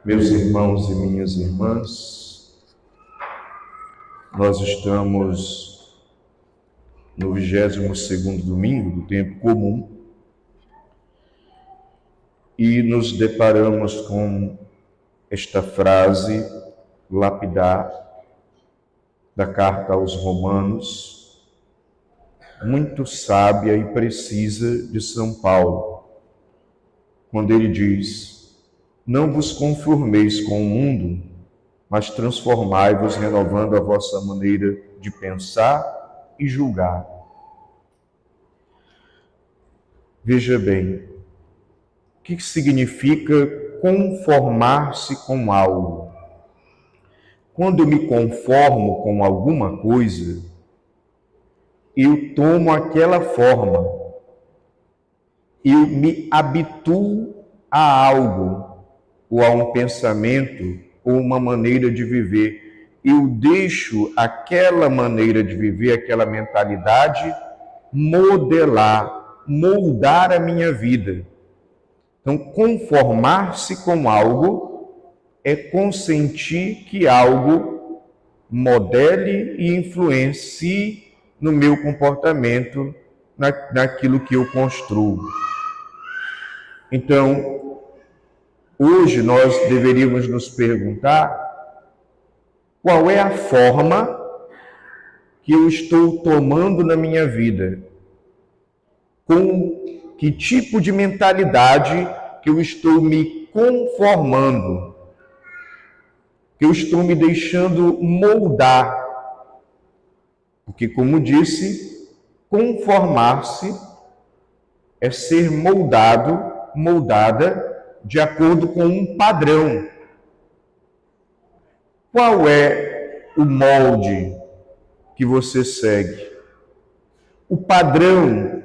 Meus irmãos e minhas irmãs, nós estamos no 22º domingo do tempo comum e nos deparamos com esta frase lapidar da carta aos Romanos, muito sábia e precisa de São Paulo, quando ele diz: não vos conformeis com o mundo, mas transformai-vos renovando a vossa maneira de pensar e julgar. Veja bem, o que significa conformar-se com algo? Quando eu me conformo com alguma coisa, eu tomo aquela forma, eu me habituo a algo, ou a um pensamento, ou uma maneira de viver. Eu deixo aquela maneira de viver, aquela mentalidade, modelar, moldar a minha vida. Então, conformar-se com algo é consentir que algo modele e influencie no meu comportamento, naquilo que eu construo. Então, hoje nós deveríamos nos perguntar qual é a forma que eu estou tomando na minha vida, com que tipo de mentalidade que eu estou me conformando, que eu estou me deixando moldar. Porque, como disse, conformar-se é ser moldado, moldada, de acordo com um padrão. Qual é o molde que você segue? O padrão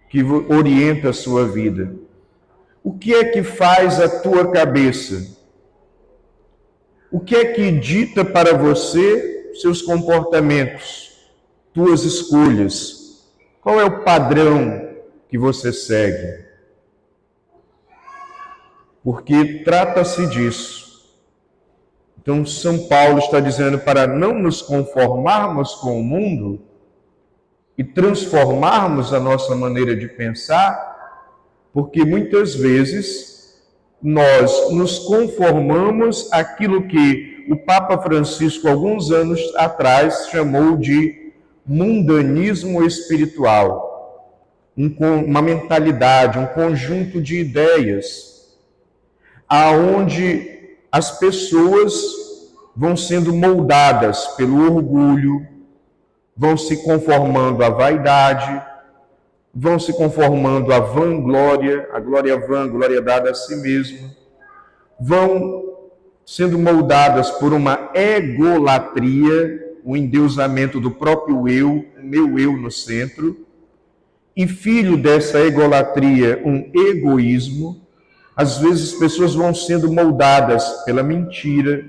que orienta a sua vida? O que é que faz a tua cabeça? O que é que dita para você seus comportamentos, tuas escolhas? Qual é o padrão que você segue? Porque trata-se disso. Então, São Paulo está dizendo para não nos conformarmos com o mundo e transformarmos a nossa maneira de pensar, porque muitas vezes nós nos conformamos àquilo que o Papa Francisco, alguns anos atrás, chamou de mundanismo espiritual. Uma mentalidade, um conjunto de ideias, aonde as pessoas vão sendo moldadas pelo orgulho, vão se conformando à vaidade, vão se conformando à vanglória, a glória vã, glória dada a si mesmo, vão sendo moldadas por uma egolatria, o endeusamento do próprio eu, o meu eu no centro, e filho dessa egolatria, um egoísmo. Às vezes as pessoas vão sendo moldadas pela mentira,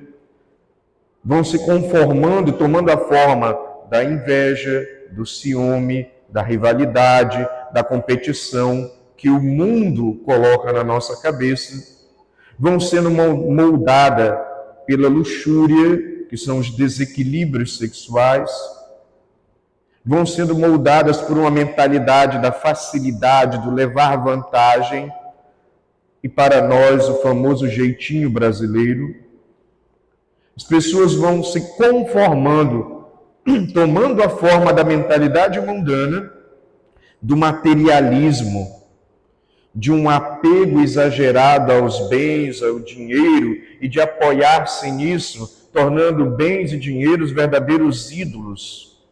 vão se conformando, tomando a forma da inveja, do ciúme, da rivalidade, da competição que o mundo coloca na nossa cabeça, vão sendo moldadas pela luxúria, que são os desequilíbrios sexuais, vão sendo moldadas por uma mentalidade da facilidade, do levar vantagem, e para nós o famoso jeitinho brasileiro. As pessoas vão se conformando, tomando a forma da mentalidade mundana, do materialismo, de um apego exagerado aos bens, ao dinheiro, e de apoiar-se nisso, tornando bens e dinheiros verdadeiros ídolos.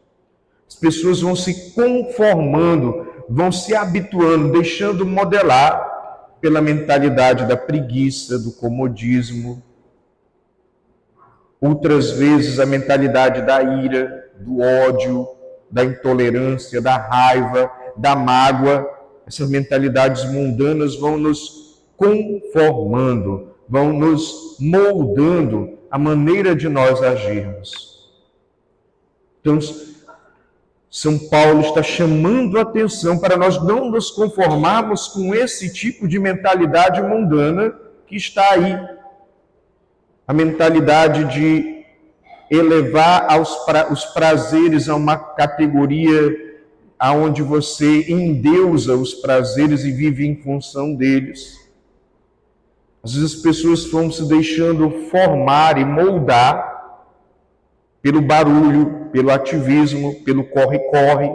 As pessoas vão se conformando, vão se habituando, deixando modelar pela mentalidade da preguiça, do comodismo. Outras vezes a mentalidade da ira, do ódio, da intolerância, da raiva, da mágoa. Essas mentalidades mundanas vão nos conformando, vão nos moldando a maneira de nós agirmos. Então, São Paulo está chamando a atenção para nós não nos conformarmos com esse tipo de mentalidade mundana que está aí, a mentalidade de elevar os prazeres a uma categoria aonde você endeusa os prazeres e vive em função deles. Às vezes as pessoas vão se deixando formar e moldar pelo barulho, pelo ativismo, pelo corre-corre.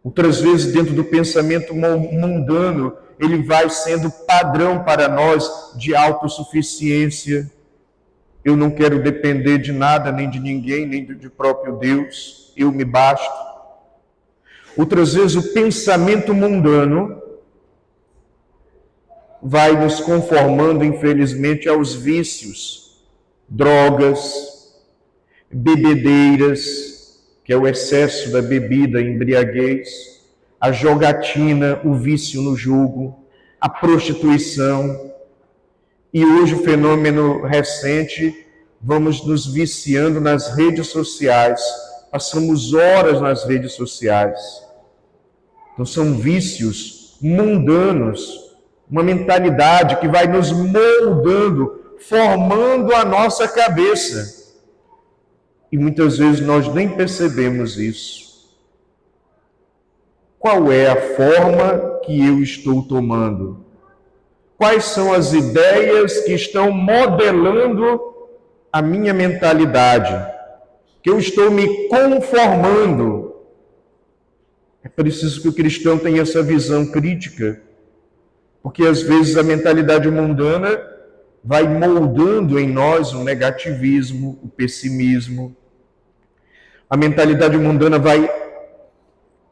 Outras vezes, dentro do pensamento mundano, ele vai sendo padrão para nós de autossuficiência. Eu não quero depender de nada, nem de ninguém, nem do próprio Deus. Eu me basto. Outras vezes, o pensamento mundano vai nos conformando, infelizmente, aos vícios, drogas, bebedeiras, que é o excesso da bebida, a embriaguez, a jogatina, o vício no jogo, a prostituição. E hoje o fenômeno recente, vamos nos viciando nas redes sociais, passamos horas nas redes sociais. Então são vícios mundanos, uma mentalidade que vai nos moldando, formando a nossa cabeça. E muitas vezes nós nem percebemos isso. Qual é a forma que eu estou tomando? Quais são as ideias que estão modelando a minha mentalidade? Que eu estou me conformando? É preciso que o cristão tenha essa visão crítica, porque às vezes a mentalidade mundana vai moldando em nós o negativismo, o pessimismo. A mentalidade mundana vai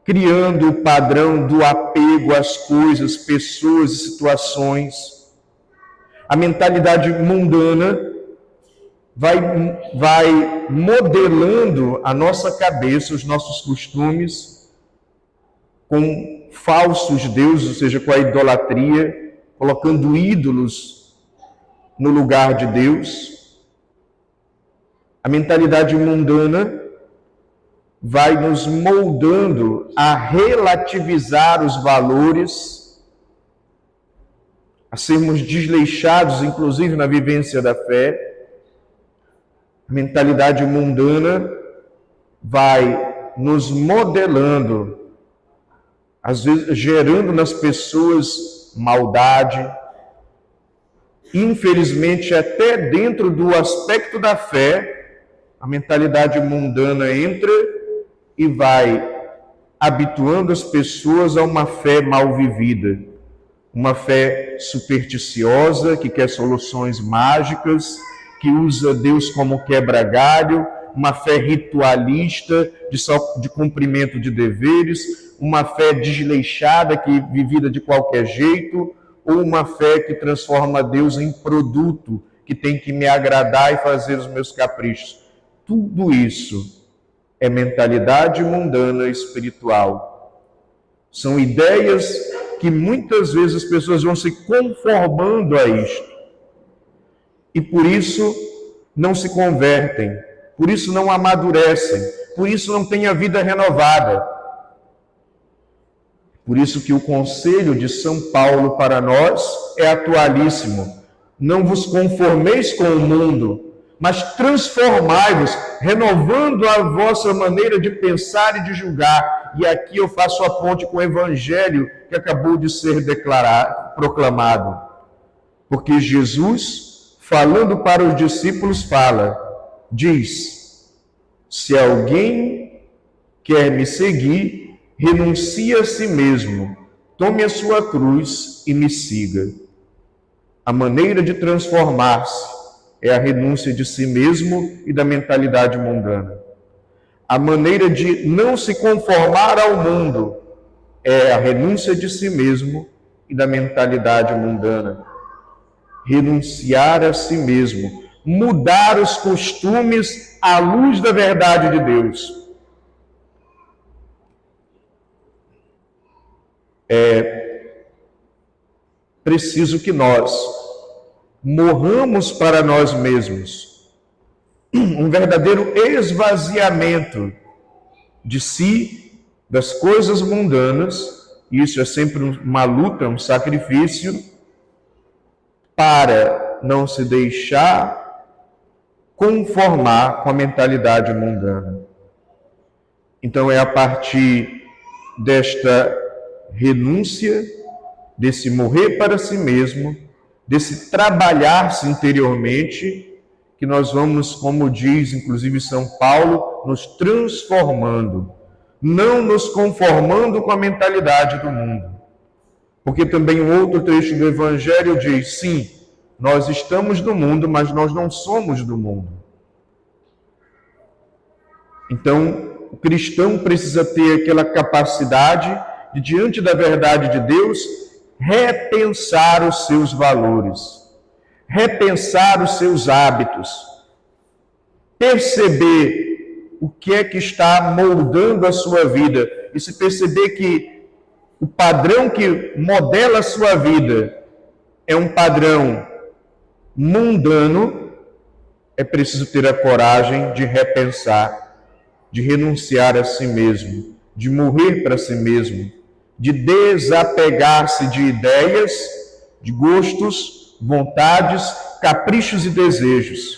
criando o padrão do apego às coisas, pessoas e situações. A mentalidade mundana vai modelando a nossa cabeça, os nossos costumes, com falsos deuses, ou seja, com a idolatria, colocando ídolos no lugar de Deus. A mentalidade mundana vai nos moldando a relativizar os valores, a sermos desleixados, inclusive na vivência da fé. A mentalidade mundana vai nos modelando, às vezes gerando nas pessoas maldade. Infelizmente, até dentro do aspecto da fé, a mentalidade mundana entra e vai habituando as pessoas a uma fé mal vivida, uma fé supersticiosa, que quer soluções mágicas, que usa Deus como quebra-galho, uma fé ritualista, de cumprimento de deveres, uma fé desleixada, vivida de qualquer jeito, ou uma fé que transforma Deus em produto, que tem que me agradar e fazer os meus caprichos. Tudo isso é mentalidade mundana espiritual. São ideias que muitas vezes as pessoas vão se conformando a isto. E por isso não se convertem, por isso não amadurecem, por isso não têm a vida renovada. Por isso que o conselho de São Paulo para nós é atualíssimo. Não vos conformeis com o mundo, mas transformai-vos, renovando a vossa maneira de pensar e de julgar. E aqui eu faço a ponte com o Evangelho que acabou de ser proclamado. Porque Jesus, falando para os discípulos, diz: se alguém quer me seguir, renuncie a si mesmo, tome a sua cruz e me siga. A maneira de transformar-se é a renúncia de si mesmo e da mentalidade mundana. A maneira de não se conformar ao mundo é a renúncia de si mesmo e da mentalidade mundana. Renunciar a si mesmo, mudar os costumes à luz da verdade de Deus. É preciso que nós morramos para nós mesmos, um verdadeiro esvaziamento de si, das coisas mundanas, e isso é sempre uma luta, um sacrifício, para não se deixar conformar com a mentalidade mundana. Então é a partir desta renúncia, desse morrer para si mesmo, desse trabalhar-se interiormente, que nós vamos, como diz inclusive São Paulo, nos transformando, não nos conformando com a mentalidade do mundo. Porque também um outro trecho do Evangelho diz, sim, nós estamos no mundo, mas nós não somos do mundo. Então, o cristão precisa ter aquela capacidade de, diante da verdade de Deus, repensar os seus valores, repensar os seus hábitos, perceber o que é que está moldando a sua vida e se perceber que o padrão que modela a sua vida é um padrão mundano, é preciso ter a coragem de repensar, de renunciar a si mesmo, de morrer para si mesmo, de desapegar-se de ideias, de gostos, vontades, caprichos e desejos,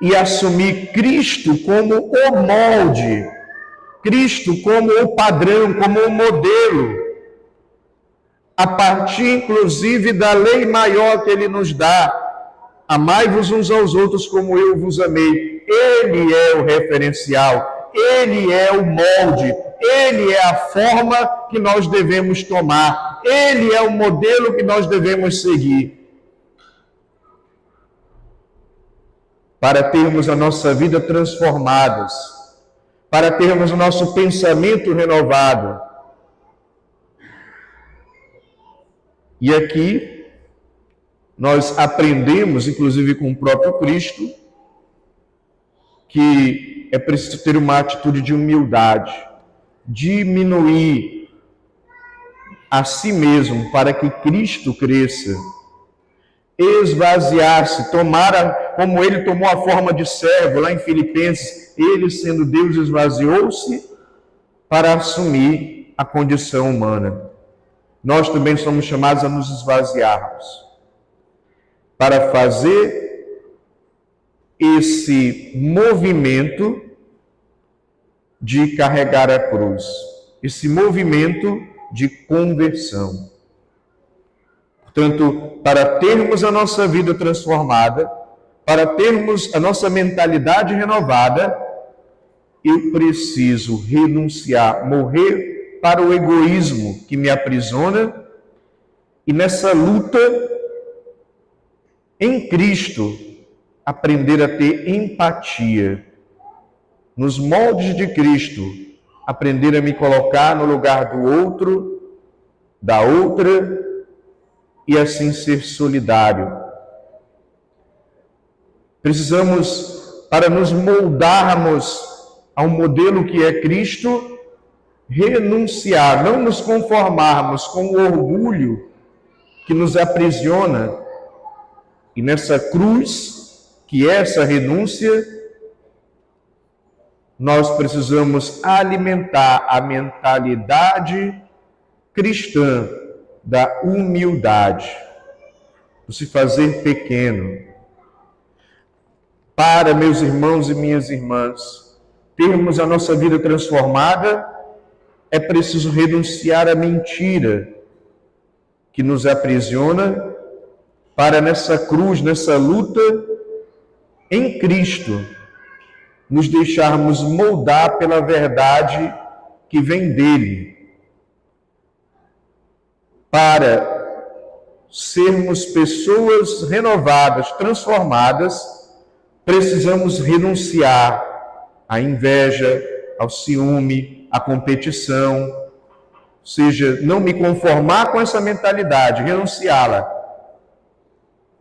e assumir Cristo como o molde, Cristo como o padrão, como o modelo, a partir inclusive da lei maior que Ele nos dá, amai-vos uns aos outros como eu vos amei. Ele é o referencial, Ele é o molde, Ele é a forma que nós devemos tomar, Ele é o modelo que nós devemos seguir. Para termos a nossa vida transformada, para termos o nosso pensamento renovado. E aqui nós aprendemos, inclusive com o próprio Cristo, que é preciso ter uma atitude de humildade, diminuir a si mesmo para que Cristo cresça, esvaziar-se, tomar como Ele tomou a forma de servo, lá em Filipenses, Ele sendo Deus esvaziou-se para assumir a condição humana. Nós também somos chamados a nos esvaziarmos, para fazer esse movimento de carregar a cruz, esse movimento de conversão. Portanto, para termos a nossa vida transformada, para termos a nossa mentalidade renovada, eu preciso renunciar, morrer para o egoísmo que me aprisiona e nessa luta em Cristo aprender a ter empatia. Nos moldes de Cristo, aprender a me colocar no lugar do outro, da outra, e assim ser solidário. Precisamos, para nos moldarmos ao modelo que é Cristo, renunciar, não nos conformarmos com o orgulho que nos aprisiona. E nessa cruz, que é essa renúncia, nós precisamos alimentar a mentalidade cristã da humildade, do se fazer pequeno. Para, meus irmãos e minhas irmãs, termos a nossa vida transformada, é preciso renunciar à mentira que nos aprisiona, para nessa cruz, nessa luta em Cristo, nos deixarmos moldar pela verdade que vem dele, para sermos pessoas renovadas, transformadas, precisamos renunciar à inveja, ao ciúme, à competição, ou seja, não me conformar com essa mentalidade, renunciá-la.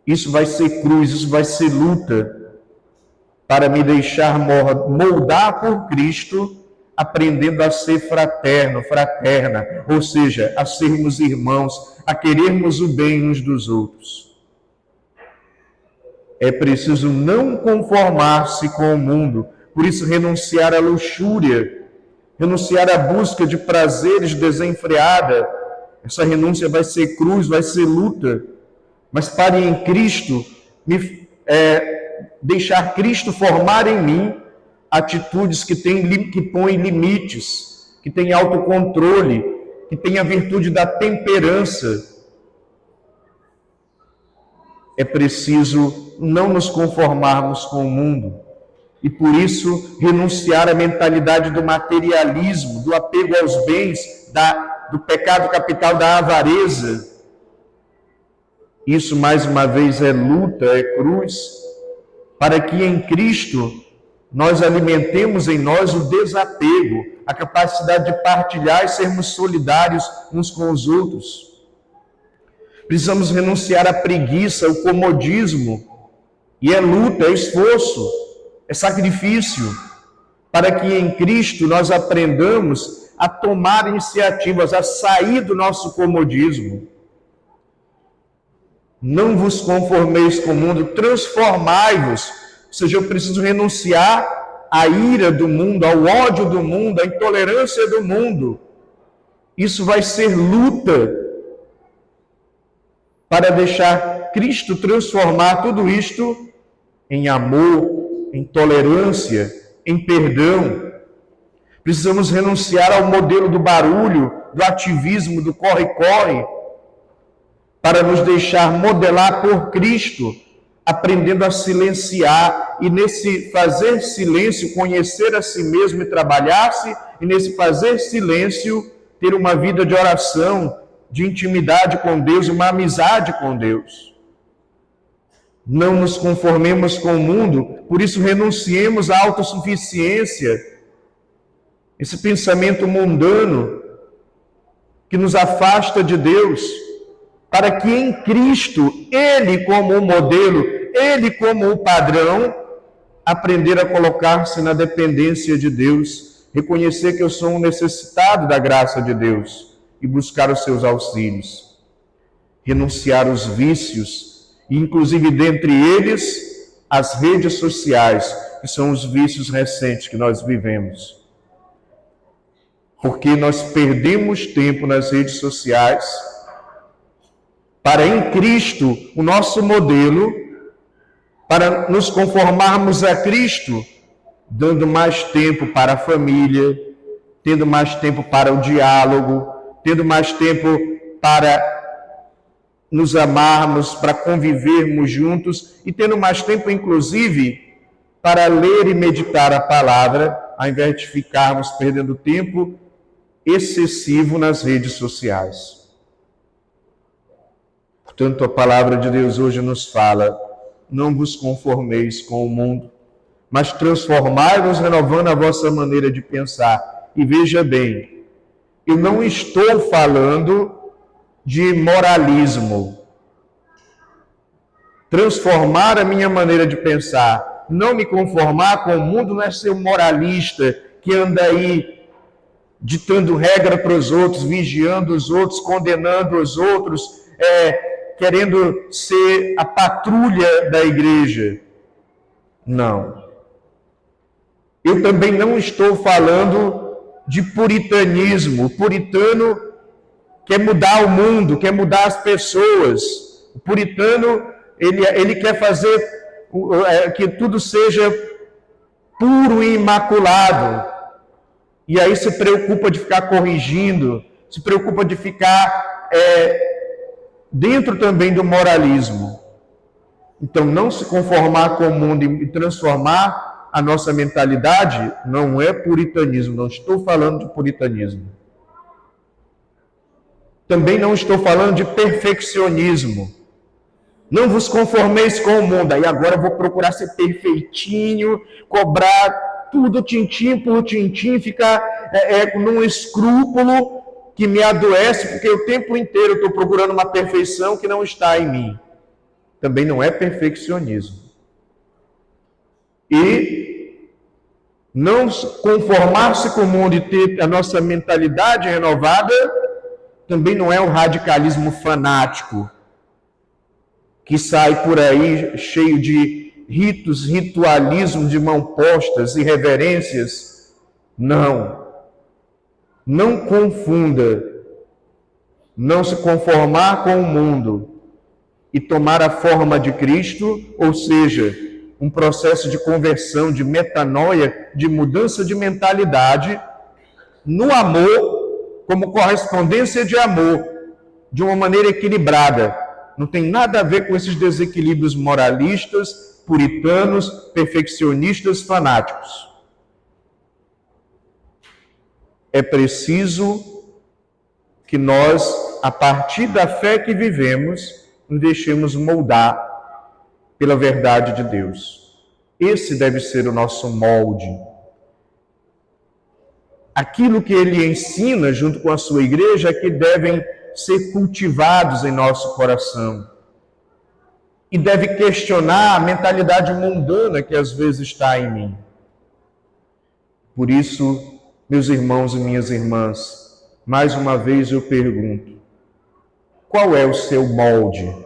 Isso vai ser cruz, isso vai ser luta, para me deixar moldar por Cristo, aprendendo a ser fraterno, fraterna, ou seja, a sermos irmãos, a querermos o bem uns dos outros. É preciso não conformar-se com o mundo, por isso renunciar à luxúria, renunciar à busca de prazeres desenfreada. Essa renúncia vai ser cruz, vai ser luta, mas para em Cristo deixar Cristo formar em mim atitudes que põem limites, que têm autocontrole, que têm a virtude da temperança. É preciso não nos conformarmos com o mundo e, por isso, renunciar à mentalidade do materialismo, do apego aos bens, do pecado capital da avareza. Isso, mais uma vez, é luta, é cruz, para que em Cristo nós alimentemos em nós o desapego, a capacidade de partilhar e sermos solidários uns com os outros. Precisamos renunciar à preguiça, ao comodismo, e é luta, é esforço, é sacrifício, para que em Cristo nós aprendamos a tomar iniciativas, a sair do nosso comodismo. Não vos conformeis com o mundo, transformai-vos. Ou seja, eu preciso renunciar à ira do mundo, ao ódio do mundo, à intolerância do mundo. Isso vai ser luta para deixar Cristo transformar tudo isto em amor, em tolerância, em perdão. Precisamos renunciar ao modelo do barulho, do ativismo, do corre-corre, para nos deixar modelar por Cristo, aprendendo a silenciar, e nesse fazer silêncio, conhecer a si mesmo e trabalhar-se, e nesse fazer silêncio, ter uma vida de oração, de intimidade com Deus, uma amizade com Deus. Não nos conformemos com o mundo, por isso renunciemos à autossuficiência, esse pensamento mundano que nos afasta de Deus, para que em Cristo, Ele como o modelo, Ele como o padrão, aprender a colocar-se na dependência de Deus, reconhecer que eu sou um necessitado da graça de Deus e buscar os seus auxílios, renunciar os vícios, e inclusive dentre eles as redes sociais, que são os vícios recentes que nós vivemos. Porque nós perdemos tempo nas redes sociais para em Cristo, o nosso modelo, para nos conformarmos a Cristo, dando mais tempo para a família, tendo mais tempo para o diálogo, tendo mais tempo para nos amarmos, para convivermos juntos e tendo mais tempo, inclusive, para ler e meditar a palavra, ao invés de ficarmos perdendo tempo excessivo nas redes sociais. Portanto, a palavra de Deus hoje nos fala: não vos conformeis com o mundo, mas transformai-vos renovando a vossa maneira de pensar. E veja bem, eu não estou falando de moralismo. Transformar a minha maneira de pensar, não me conformar com o mundo, não é ser um moralista que anda aí ditando regra para os outros, vigiando os outros, condenando os outros, querendo ser a patrulha da igreja. Não. Eu também não estou falando de puritanismo. O puritano quer mudar o mundo, quer mudar as pessoas. O puritano, ele quer fazer que tudo seja puro e imaculado. E aí se preocupa de ficar corrigindo, se preocupa de ficar dentro também do moralismo. Então, não se conformar com o mundo e transformar a nossa mentalidade não é puritanismo. Não estou falando de puritanismo. Também não estou falando de perfeccionismo. Não vos conformeis com o mundo. Aí agora eu vou procurar ser perfeitinho, cobrar tudo tintim por tintim, ficar num escrúpulo que me adoece, porque o tempo inteiro eu estou procurando uma perfeição que não está em mim. Também não é perfeccionismo. E não conformar-se com o mundo e ter a nossa mentalidade renovada também não é um radicalismo fanático que sai por aí cheio de ritos, ritualismo de mão postas e reverências. Não. Não confunda. Não se conformar com o mundo e tomar a forma de Cristo, ou seja, um processo de conversão, de metanoia, de mudança de mentalidade, no amor, como correspondência de amor, de uma maneira equilibrada. Não tem nada a ver com esses desequilíbrios moralistas, puritanos, perfeccionistas, fanáticos. É preciso que nós, a partir da fé que vivemos, nos deixemos moldar pela verdade de Deus. Esse deve ser o nosso molde. Aquilo que ele ensina junto com a sua igreja é que devem ser cultivados em nosso coração. E deve questionar a mentalidade mundana que às vezes está em mim. Por isso, meus irmãos e minhas irmãs, mais uma vez eu pergunto: qual é o seu molde?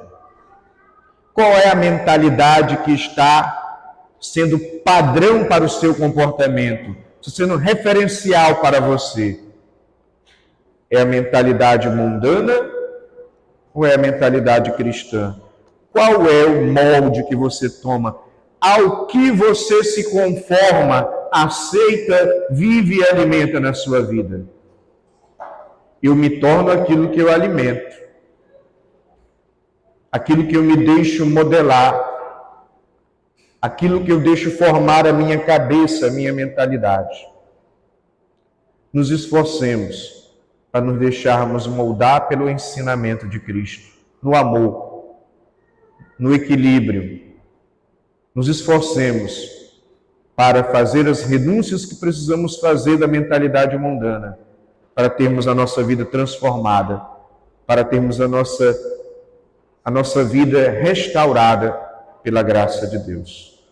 Qual é a mentalidade que está sendo padrão para o seu comportamento, sendo referencial para você? É a mentalidade mundana ou é a mentalidade cristã? Qual é o molde que você toma? Ao que você se conforma, aceita, vive e alimenta na sua vida? Eu me torno aquilo que eu alimento, aquilo que eu me deixo modelar, aquilo que eu deixo formar a minha cabeça, a minha mentalidade. Nos esforcemos para nos deixarmos moldar pelo ensinamento de Cristo, no amor, no equilíbrio. Nos esforcemos para fazer as renúncias que precisamos fazer da mentalidade mundana, para termos a nossa vida transformada, para termos a nossa vida restaurada pela graça de Deus.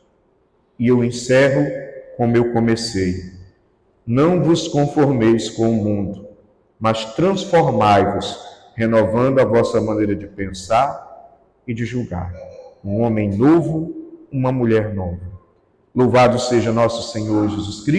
E eu encerro como eu comecei: não vos conformeis com o mundo, mas transformai-vos, renovando a vossa maneira de pensar e de julgar. Um homem novo, uma mulher nova. Louvado seja nosso Senhor Jesus Cristo.